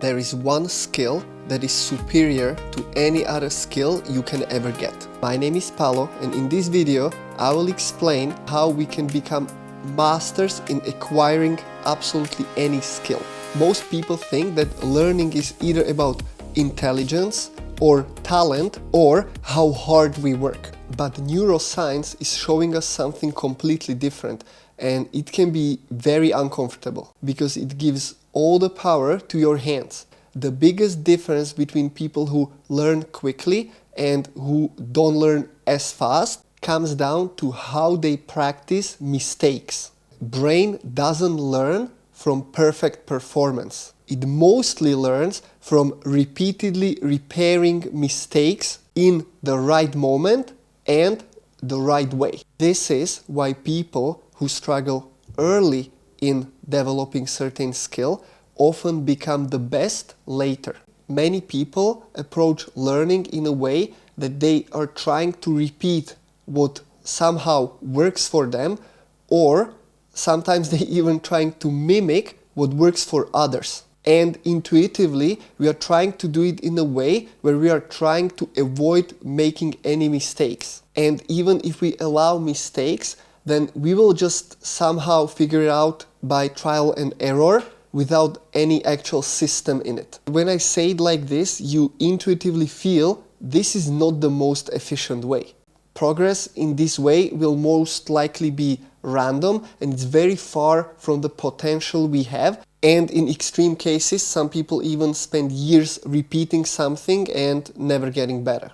There is one skill that is superior to any other skill you can ever get. My name is Paolo, and in this video I will explain how we can become masters in acquiring absolutely any skill. Most people think that learning is either about intelligence or talent or how hard we work. But neuroscience is showing us something completely different, and it can be very uncomfortable because it gives all the power to your hands. The biggest difference between people who learn quickly and who don't learn as fast comes down to how they practice mistakes. Brain doesn't learn from perfect performance. It mostly learns from repeatedly repairing mistakes in the right moment and the right way. This is why people who struggle early in developing certain skill often become the best later. Many people approach learning in a way that they are trying to repeat what somehow works for them, or sometimes they even trying to mimic what works for others. And intuitively, we are trying to do it in a way where we are trying to avoid making any mistakes. And even if we allow mistakes, then we will just somehow figure it out by trial and error without any actual system in it. When I say it like this, you intuitively feel this is not the most efficient way. Progress in this way will most likely be random, and it's very far from the potential we have. And in extreme cases, some people even spend years repeating something and never getting better.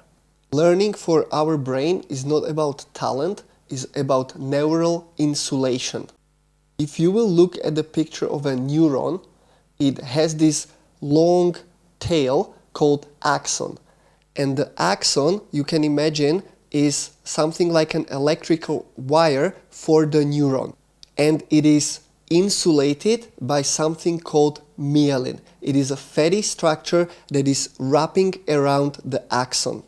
Learning for our brain is not about talent, it's about neural insulation. If you will look at the picture of a neuron, it has this long tail called axon. And the axon, you can imagine, is something like an electrical wire for the neuron. And it is insulated by something called myelin. It is a fatty structure that is wrapping around the axon.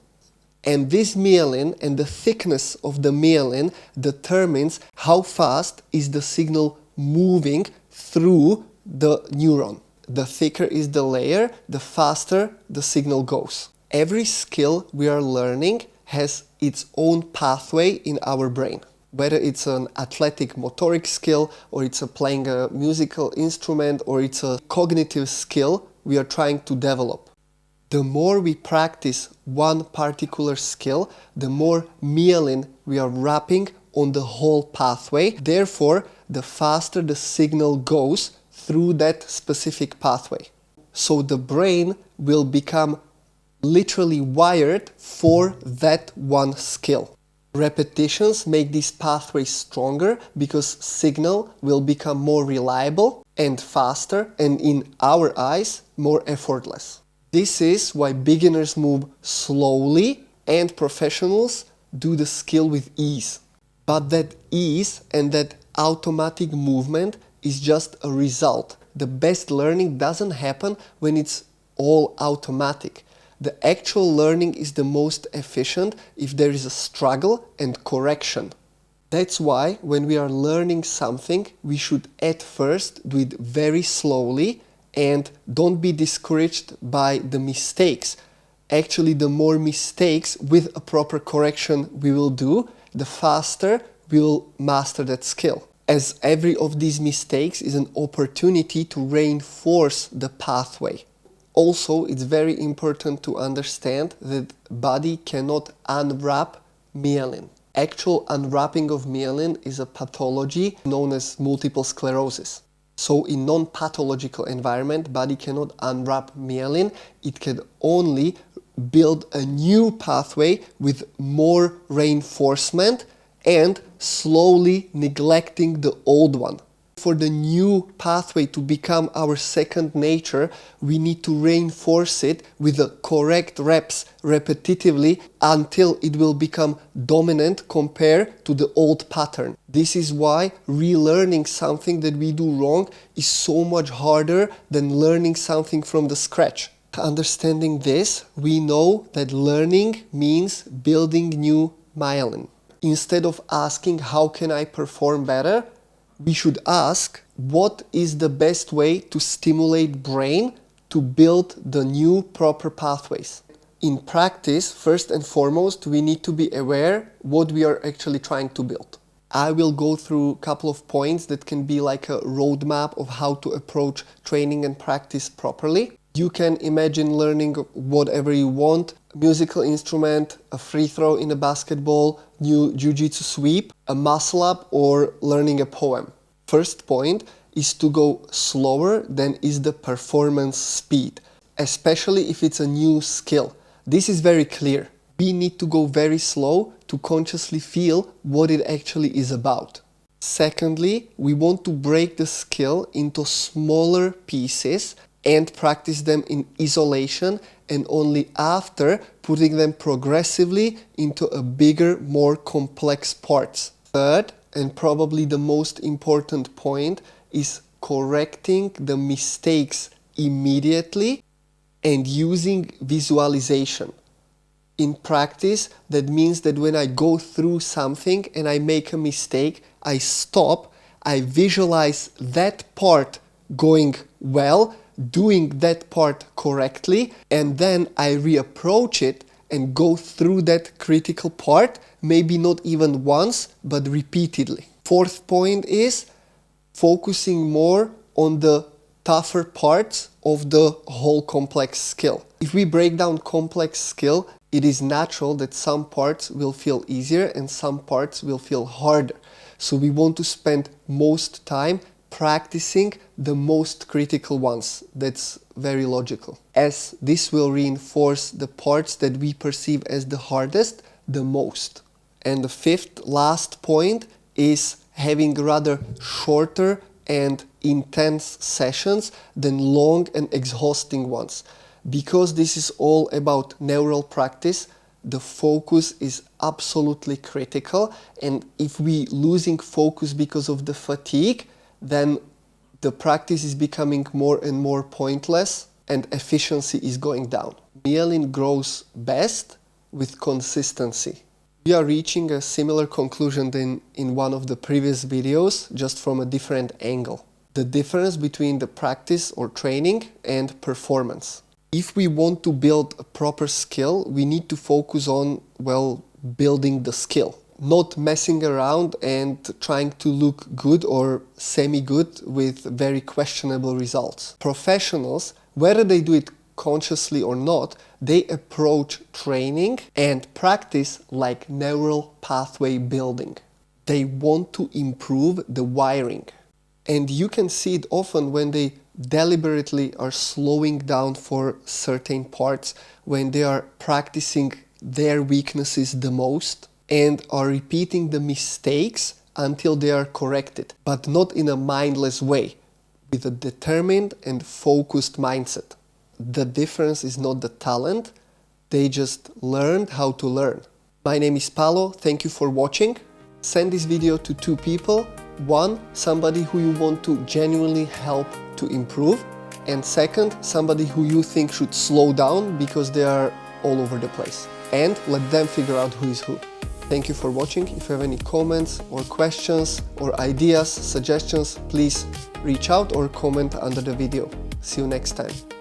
And this myelin and the thickness of the myelin determines how fast is the signal moving through the neuron. The thicker is the layer, the faster the signal goes. Every skill we are learning has its own pathway in our brain. Whether it's an athletic motoric skill, or it's playing a musical instrument, or it's a cognitive skill we are trying to develop. The more we practice one particular skill, the more myelin we are wrapping on the whole pathway. Therefore, the faster the signal goes through that specific pathway. So the brain will become literally wired for that one skill. Repetitions make this pathway stronger because signal will become more reliable and faster, and in our eyes, more effortless. This is why beginners move slowly and professionals do the skill with ease. But that ease and that automatic movement is just a result. The best learning doesn't happen when it's all automatic. The actual learning is the most efficient if there is a struggle and correction. That's why when we are learning something, we should at first do it very slowly and don't be discouraged by the mistakes. Actually, the more mistakes with a proper correction we will do, the faster we will master that skill. As every of these mistakes is an opportunity to reinforce the pathway. Also, it's very important to understand that body cannot unwrap myelin. Actual unwrapping of myelin is a pathology known as multiple sclerosis. So in non-pathological environment, body cannot unwrap myelin. It can only build a new pathway with more reinforcement and slowly neglecting the old one. For the new pathway to become our second nature, we need to reinforce it with the correct reps repetitively until it will become dominant compared to the old pattern. This is why relearning something that we do wrong is so much harder than learning something from the scratch. Understanding this, we know that learning means building new myelin. Instead of asking how can I perform better, we should ask what is the best way to stimulate brain to build the new proper pathways. In practice, first and foremost, we need to be aware what we are actually trying to build. I will go through a couple of points that can be like a roadmap of how to approach training and practice properly. You can imagine learning whatever you want, a musical instrument, a free throw in a basketball, new jiu-jitsu sweep, a muscle up, or learning a poem. First point is to go slower than is the performance speed, especially if it's a new skill. This is very clear. We need to go very slow to consciously feel what it actually is about. Secondly, we want to break the skill into smaller pieces and practice them in isolation, and only after putting them progressively into a bigger, more complex parts. Third, and probably the most important point, is correcting the mistakes immediately and using visualization. In practice, that means that when I go through something and I make a mistake, I stop, I visualize that part going well, doing that part correctly, and then I reapproach it and go through that critical part, maybe not even once, but repeatedly. Fourth point is focusing more on the tougher parts of the whole complex skill. If we break down complex skill, it is natural that some parts will feel easier and some parts will feel harder. So we want to spend most time practicing the most critical ones. That's very logical, as this will reinforce the parts that we perceive as the hardest the most. And the fifth, last point is having rather shorter and intense sessions than long and exhausting ones. Because this is all about neural practice, the focus is absolutely critical, and if we losing focus because of the fatigue, then the practice is becoming more and more pointless and efficiency is going down. Myelin grows best with consistency. We are reaching a similar conclusion than in one of the previous videos, just from a different angle. The difference between the practice or training and performance. If we want to build a proper skill, we need to focus on, well, building the skill, not messing around and trying to look good or semi-good with very questionable results. Professionals, whether they do it consciously or not, they approach training and practice like neural pathway building. They want to improve the wiring. And you can see it often when they deliberately are slowing down for certain parts, when they are practicing their weaknesses the most and are repeating the mistakes until they are corrected, but not in a mindless way, with a determined and focused mindset. The difference is not the talent, they just learned how to learn. My name is Paolo, thank you for watching. Send this video to 2 people. One, somebody who you want to genuinely help to improve, and second, somebody who you think should slow down because they are all over the place, and let them figure out who is who. Thank you for watching. If you have any comments or questions or ideas, suggestions, please reach out or comment under the video. See you next time.